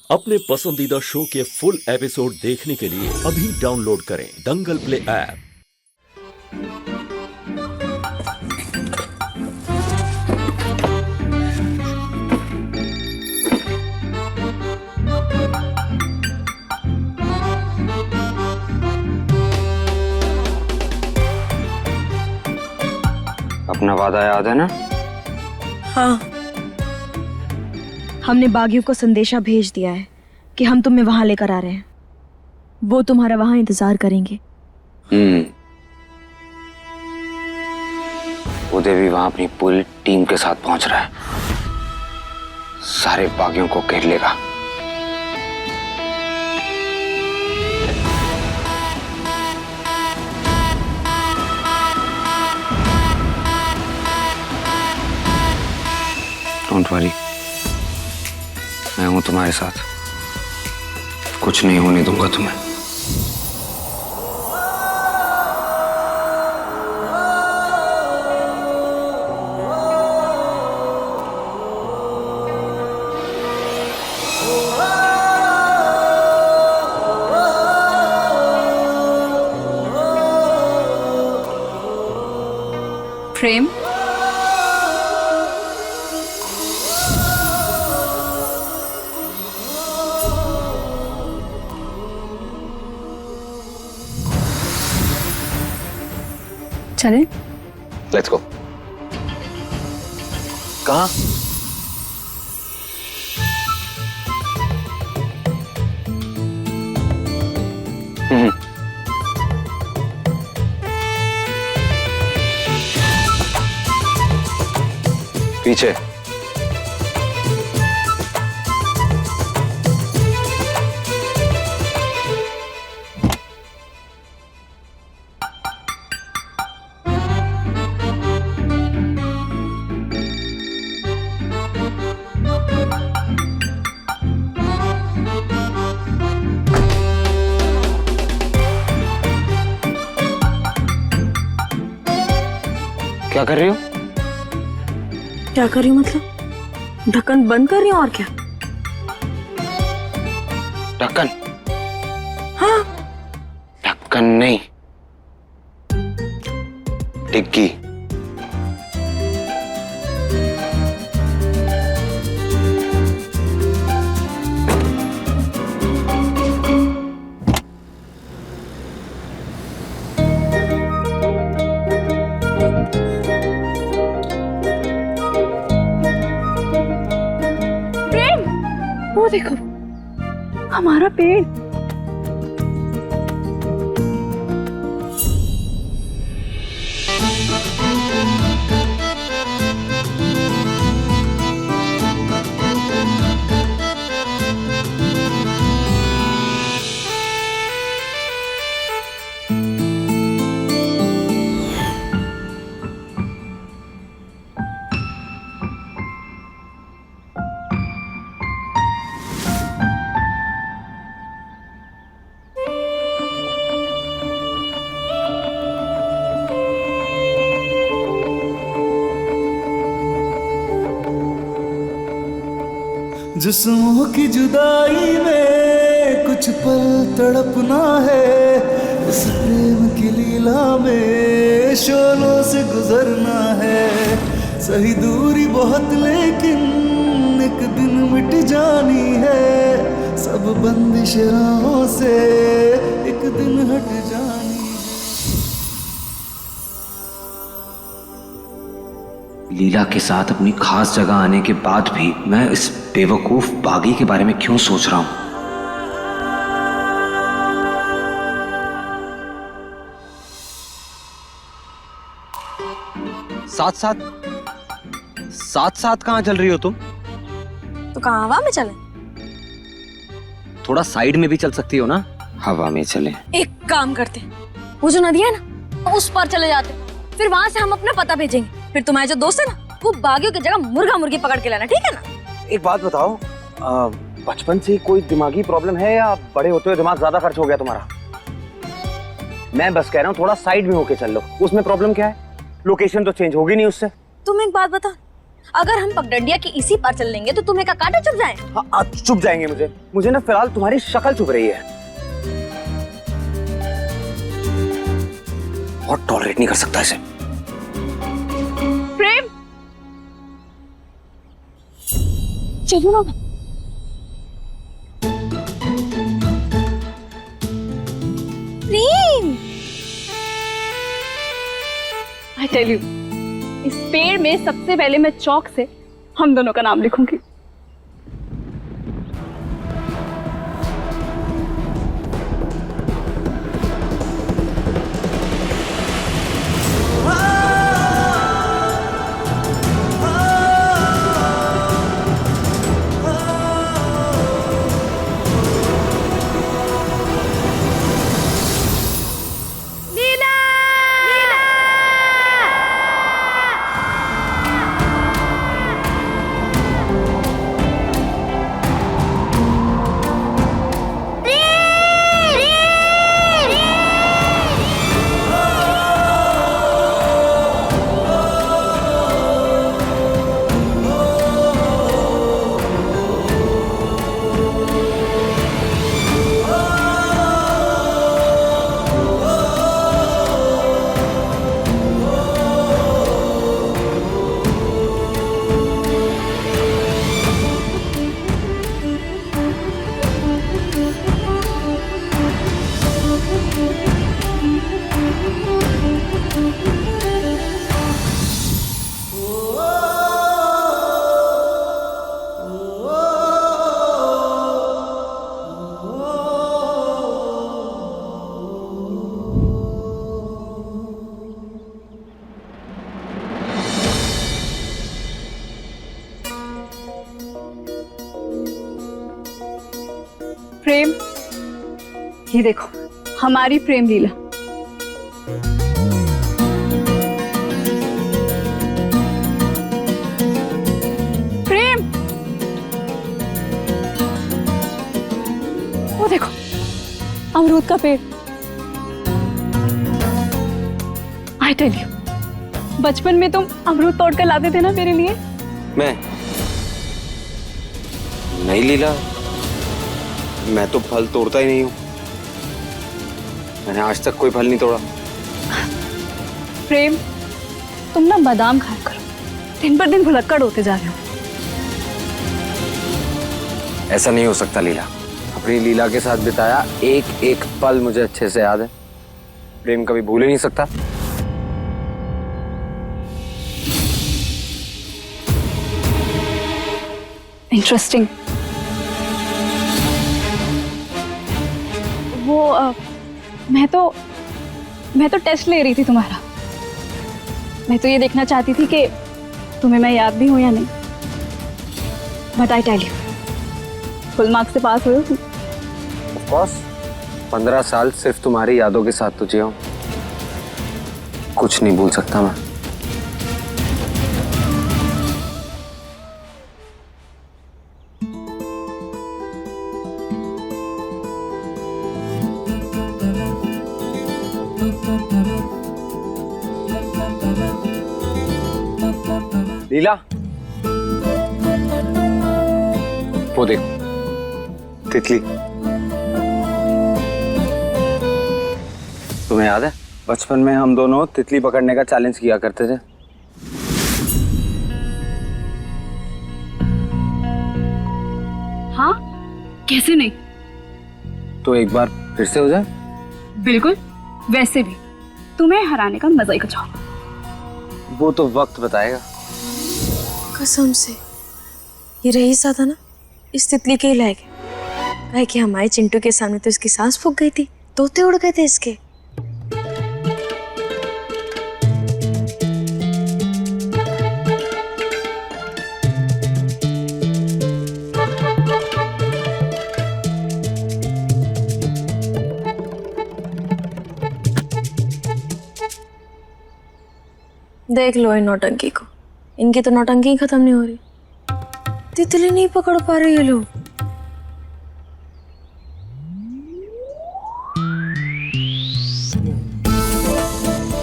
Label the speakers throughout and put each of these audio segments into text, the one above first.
Speaker 1: अपने पसंदीदा शो के फुल एपिसोड देखने के लिए अभी डाउनलोड करें दंगल प्ले ऐप।
Speaker 2: अपना वादा याद है ना?
Speaker 3: हाँ, हमने बागियों को संदेशा भेज दिया है कि हम तुम्हें वहां लेकर आ रहे हैं। वो तुम्हारा वहां इंतजार करेंगे।
Speaker 2: उदय भी वहां अपनी पूरी टीम के साथ पहुंच रहा है। सारे बागियों को घेर लेगा। डोंट वरी, मैं हूं तुम्हारे साथ। कुछ नहीं होने दूंगा तुम्हें।
Speaker 4: प्रेम, चले?
Speaker 2: Let's go. कहाँ? पीछे। क्या कर रही हो?
Speaker 3: क्या कर रही हूँ मतलब? ढक्कन बंद कर रही हूँ और क्या?
Speaker 2: ढक्कन?
Speaker 3: हाँ,
Speaker 2: ढक्कन नहीं, डिग्गी।
Speaker 3: वो देखो, हमारा पेड़।
Speaker 5: जिस्मों की जुदाई में कुछ पल तड़पना है। इस प्रेम की लीला में शोलों से गुजरना है। सही दूरी बहुत लेकिन एक दिन मिट जानी है। सब बंदिश राहों से एक दिन हट जानी है।
Speaker 2: लीला के साथ अपनी खास जगह आने के बाद भी मैं इस बेवकूफ बागी के बारे में क्यों सोच रहा हूं? साथ कहां चल रही हो तुम?
Speaker 3: तो कहाँ हवा में चले?
Speaker 2: थोड़ा साइड में भी चल सकती हो ना। हवा में चले।
Speaker 3: एक काम करते, वो जो नदी है ना, उस पर चले जाते, फिर वहां से हम अपना पता भेजेंगे। फिर तुम्हारे जो दोस्त है ना, वो बागियों की जगह मुर्गा मुर्गी पकड़ के लाना, ठीक है ना?
Speaker 6: एक बात बताओ, बचपन से कोई दिमागी प्रॉब्लम है या बड़े होते हुए दिमाग ज्यादा खर्च हो गया तुम्हारा? मैं बस कह रहा हूँ थोड़ा साइड में होके चल लो, उसमें प्रॉब्लम क्या है? लोकेशन तो चेंज होगी नहीं उससे।
Speaker 3: तुम एक बात बता, अगर हम पगडंडिया की इसी पार चल लेंगे तो तुम्हें का कांटे चुभ जाए।
Speaker 6: हाँ चुप जाएंगे मुझे ना फिलहाल तुम्हारी शक्ल चुभ रही है। और टॉलरेट नहीं कर सकता इसे।
Speaker 4: प्रेम, चलो ना।
Speaker 3: प्रेम,
Speaker 4: आई टेल यू, इस पेड़ में सबसे पहले मैं चौक से हम दोनों का नाम लिखूंगी। प्रेम, ये देखो हमारी प्रेम लीला। प्रेम, वो देखो अमरूद का पेड़। आई टेल यू, बचपन में तुम अमरूद तोड़ कर लाते थे ना मेरे लिए।
Speaker 6: मैं नहीं लीला, मैं तो फल तोड़ता ही नहीं हूं। मैंने आज तक कोई फल नहीं तोड़ा।
Speaker 4: प्रेम, तुम ना बादाम खाया करो, दिन पर दिन भुलक्कड़ होते जा रहे हो।
Speaker 6: ऐसा नहीं हो सकता लीला। अपनी लीला के साथ बिताया एक एक पल मुझे अच्छे से याद है। प्रेम कभी भूल ही नहीं सकता।
Speaker 4: इंटरेस्टिंग। वो मैं तो टेस्ट ले रही थी तुम्हारा। मैं तो ये देखना चाहती थी कि तुम्हें मैं याद भी हूं या नहीं। But I tell you, full marks से पास हुए हो।
Speaker 6: ऑफ कोर्स, 15 साल सिर्फ तुम्हारी यादों के साथ तो जिया हूं। कुछ नहीं भूल सकता मैं। लीला, वो देखो तितली। तुम्हें याद है बचपन में हम दोनों तितली पकड़ने का चैलेंज किया करते थे।
Speaker 4: हाँ, कैसे नहीं।
Speaker 6: तो एक बार फिर से हो जाए।
Speaker 4: बिल्कुल, वैसे भी तुम्हें हराने का मजा ही कुछ और।
Speaker 6: वो तो वक्त बताएगा।
Speaker 3: कसम से ये रईस था ना, इस तितली के ही लायक है। काहे कि हमारे चिंटू के सामने तो इसकी सांस फूक गई थी, तोते उड़ गए थे इसके। देख लो इन नौटंकी को, इनकी तो नौटंकी ही खत्म नहीं हो रही। तितली नहीं पकड़ पा रहे ये लोग।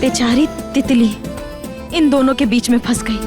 Speaker 3: बेचारी तितली इन दोनों के बीच में फंस गई।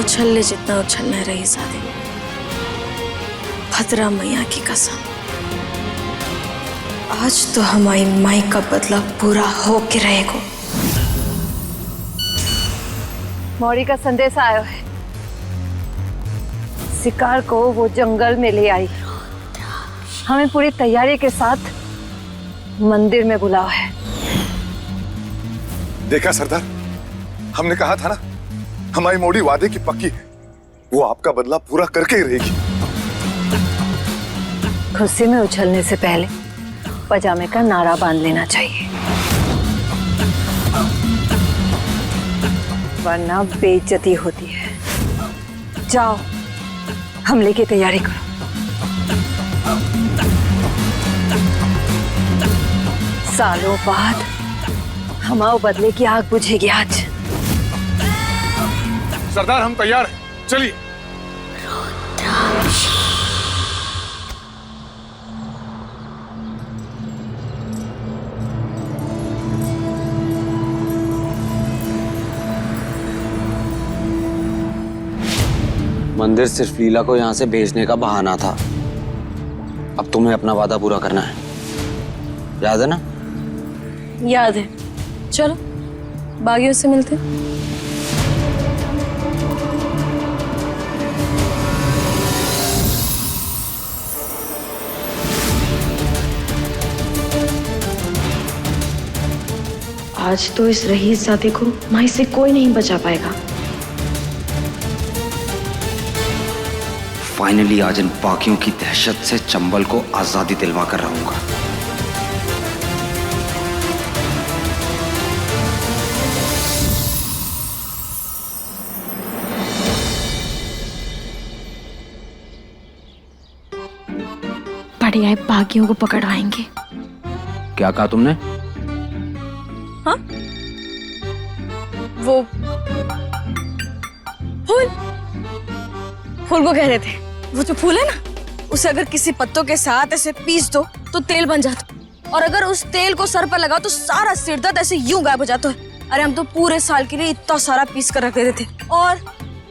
Speaker 3: उछल ले जितना उछलना है रईसादे। भद्रा मैया की कसम, आज तो हमारी माई का बदला पूरा हो के रहेगा।
Speaker 7: मौरी का संदेश आया है। शिकार को वो जंगल में ले आई। हमें पूरी तैयारी के साथ मंदिर में बुलाया है।
Speaker 8: देखा सरदार, हमने कहा था ना, हमारी मोड़ी वादे की पक्की है। वो आपका बदला पूरा करके ही रहेगी।
Speaker 7: खुशी में उछलने से पहले पजामे का नारा बांध लेना चाहिए, वरना बेइज्जती होती है। जाओ, हमले की तैयारी करो। सालों बाद हमारे बदले की आग बुझेगी आज।
Speaker 8: सरदार हम तैयार हैं, चलिए।
Speaker 2: मंदिर सिर्फ लीला को यहाँ से भेजने का बहाना था। अब तुम्हें अपना वादा पूरा करना है, याद है ना?
Speaker 3: याद है। चलो बागियों से मिलते हैं। आज तो इस रईसजादे को माई से कोई नहीं बचा पाएगा।
Speaker 2: फाइनली आज इन बाकियों की दहशत से चंबल को आजादी दिलवा कर रहूंगा।
Speaker 3: बढ़िया बागियों को पकड़वाएंगे।
Speaker 2: क्या कहा तुमने?
Speaker 3: हाँ, वो फूल फूल को कह रहे थे। वो जो फूल है ना, उसे अगर किसी पत्तों के साथ ऐसे पीस दो तो तेल बन जाता, और अगर उस तेल को सर पर लगाओ तो सारा सिर दर्द ऐसे यूं गायब हो जाता है। अरे हम तो पूरे साल के लिए इतना सारा पीस कर रख देते थे। और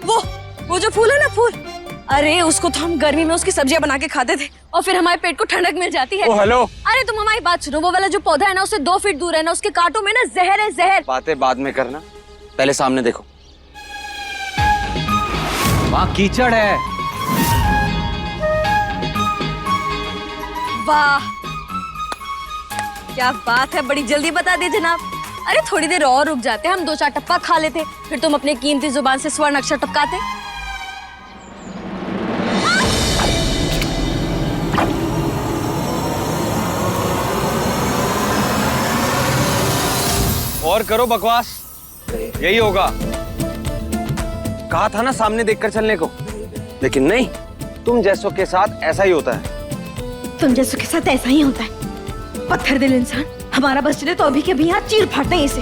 Speaker 3: वो जो फूल है ना, फूल, अरे उसको तो हम गर्मी में उसकी सब्जियां बना के खाते थे, और फिर हमारे पेट को ठंडक मिल जाती है।
Speaker 6: ओ हेलो,
Speaker 3: अरे तुम हमारी बात सुनो। वो वाला जो पौधा है ना, उससे 2 फीट दूर है ना, उसके कांटों में ना जहर है, जहर।
Speaker 2: बातें बाद में करना, पहले सामने देखो। वहाँ कीचड़ है।
Speaker 3: वाह क्या बात है, बड़ी जल्दी बता दिए जनाब। अरे थोड़ी देर और रुक जाते, हम 2-4 टप्पा खा लेते, फिर तुम अपने कीमती जुबान से स्वर्ण अक्षर टपकाते।
Speaker 6: और करो बकवास, यही होगा। कहा था ना सामने देखकर चलने को, लेकिन नहीं, तुम जैसों के साथ ऐसा ही होता है।
Speaker 3: तुम जैसों के साथ ऐसा ही होता है। पत्थर दिल इंसान, हमारा बस चले तो अभी के अभी यहाँ चीर फाड़ते हैं इसे।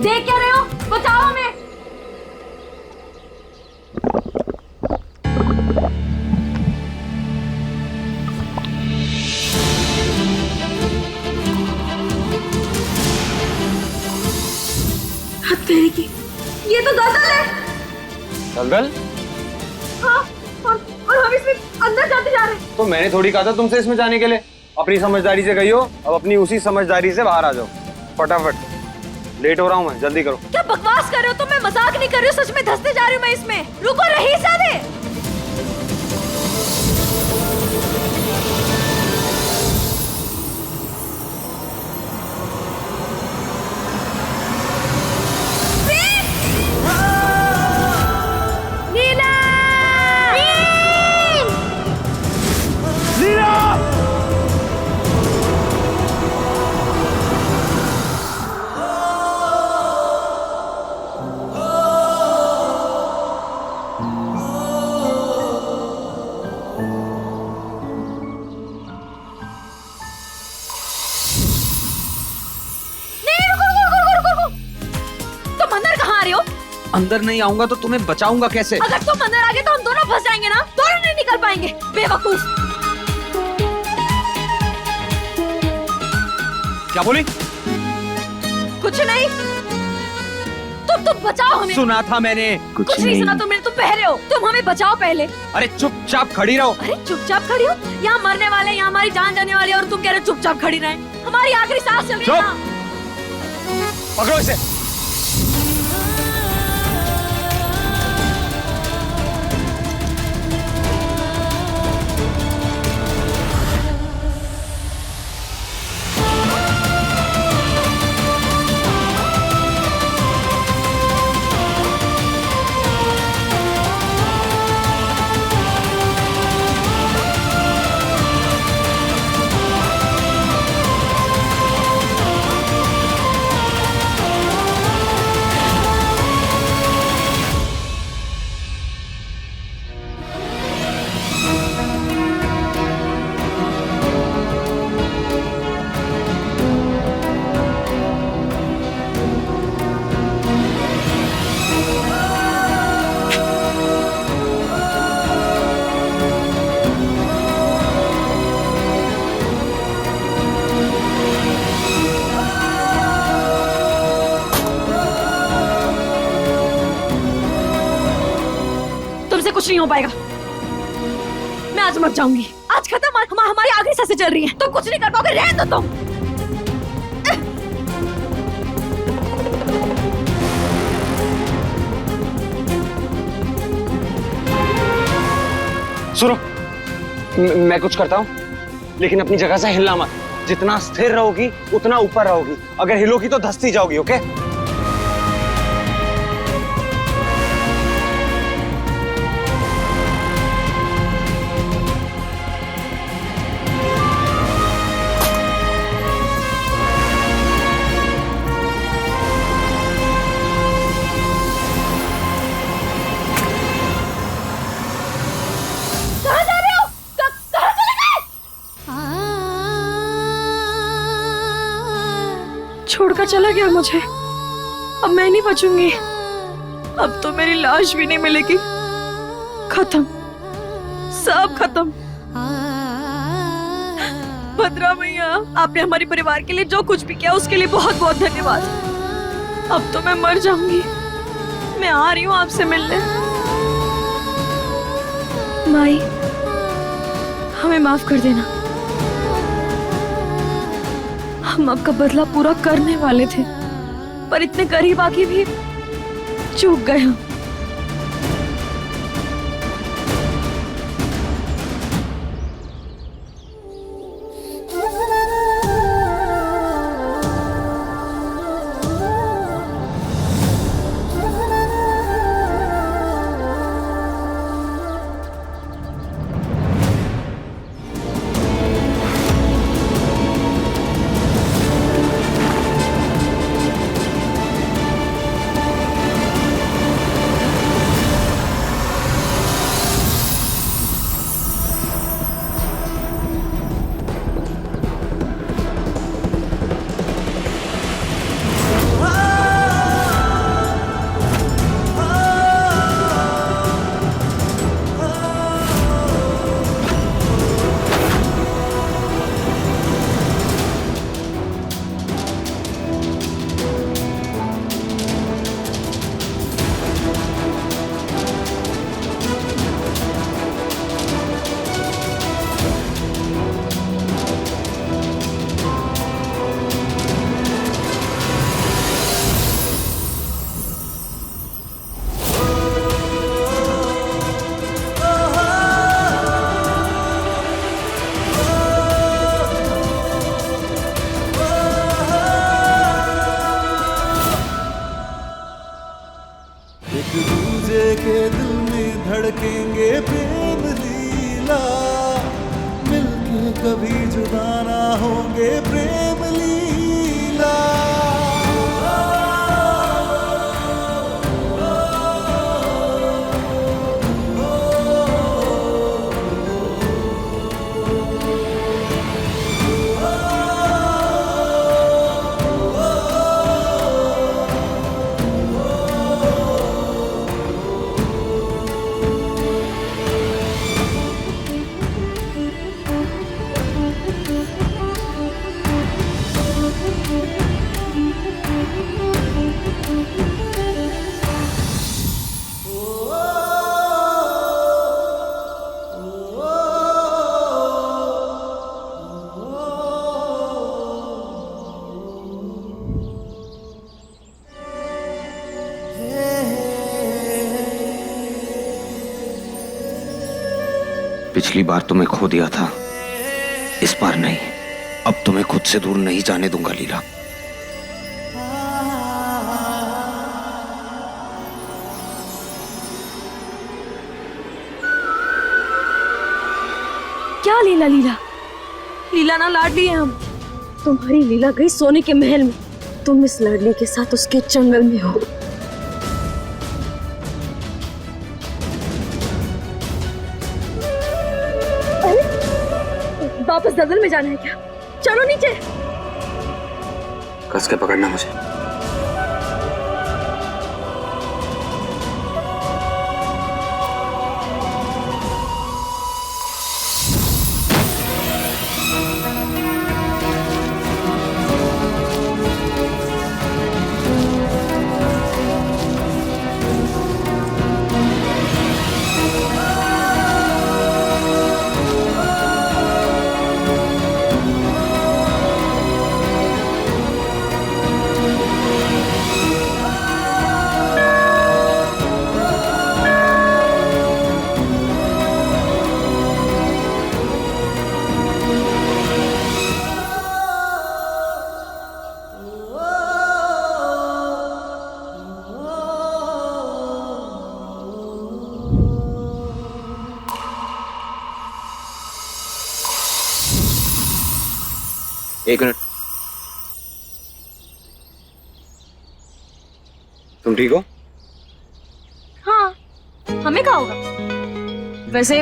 Speaker 3: देख क्या रहे हो, बचाओ हमें। तेरी की, ये तो दलदल है।
Speaker 6: दलदल?
Speaker 3: हाँ, और हम इसमें अंदर जाते जा रहे हैं।
Speaker 6: तो मैंने थोड़ी कहा था तुमसे इसमें जाने के लिए। अपनी समझदारी से गई हो, अब अपनी उसी समझदारी से बाहर आ जाओ फटाफट। लेट हो रहा हूँ मैं, जल्दी करो।
Speaker 3: क्या बकवास कर रहे हो तुम? मैं मजाक नहीं कर रही हूँ, सच में धंसते जा रही हूँ मैं इसमें। रुको रईसजादे।
Speaker 2: अंदर नहीं आऊंगा तो तुम्हें बचाऊंगा कैसे?
Speaker 3: अगर तुम अंदर आ गए तो हम दोनों फंस जाएंगे ना, दोनों नहीं निकल पाएंगे। बेवकूफ।
Speaker 6: क्या बोली?
Speaker 3: कुछ नहीं। तुम बचाओ हमें।
Speaker 6: सुना था मैंने।
Speaker 3: कुछ नहीं सुना तुमने, तुम बहरे हो। तुम हमें बचाओ पहले।
Speaker 6: अरे चुपचाप खड़ी रहो।
Speaker 3: अरे चुपचाप खड़ी हो? यहाँ मरने वाले, यहाँ हमारी जान जाने वाली है और तुम कह रहे हो चुपचाप खड़ी रहे। हमारी आखिरी सांस चल रही है ना।
Speaker 6: पकड़ो इसे।
Speaker 3: कुछ नहीं हो पाएगा। मैं आज मर जाऊंगी। आज खत्म। हमारी आखिरी सांसें चल रही हैं। तुम कुछ नहीं कर पाओगे। रहने दो तुम।
Speaker 6: सुनो, मैं कुछ करता हूँ, लेकिन अपनी जगह से हिलना मत। जितना स्थिर रहोगी उतना ऊपर रहोगी। अगर हिलोगी तो धंसती जाओगी। ओके?
Speaker 3: छोड़कर चला गया मुझे। अब मैं नहीं बचूंगी। अब तो मेरी लाश भी नहीं मिलेगी। खत्म, सब खत्म। भद्रा मैया, आपने हमारे परिवार के लिए जो कुछ भी किया उसके लिए बहुत बहुत धन्यवाद। अब तो मैं मर जाऊंगी। मैं आ रही हूँ आपसे मिलने। माई, हमें माफ कर देना। हम आपका बदला पूरा करने वाले थे, पर इतने करीब आके भी चूक गए हम।
Speaker 5: धड़केंगे प्रेम लीला, मिलके कभी जुदा ना होंगे प्रेम लीला।
Speaker 2: पिछली बार तुम्हें खो दिया था, इस बार नहीं। अब तुम्हें खुद से दूर नहीं जाने दूंगा लीला।
Speaker 3: क्या लीला लीला? लीला ना लाडली है हम। तुम्हारी लीला गई सोने के महल में, तुम इस लाडली के साथ उसके जंगल में हो। अरे वापस दलदल में जाना है क्या? चलो नीचे।
Speaker 2: कस के पकड़ना मुझे। एक मिनट, तुम ठीक हो?
Speaker 3: हाँ, हमें क्या होगा? वैसे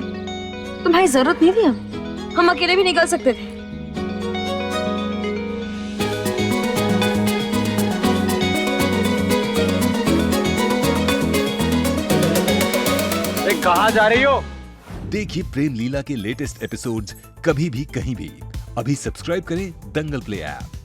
Speaker 3: तुम्हारी जरूरत नहीं थी, हम अकेले भी निकल सकते थे।
Speaker 6: कहाँ जा रही हो?
Speaker 9: देखिए प्रेम लीला के लेटेस्ट एपिसोड्स कभी भी कहीं भी। अभी सब्सक्राइब करें दंगल प्ले ऐप।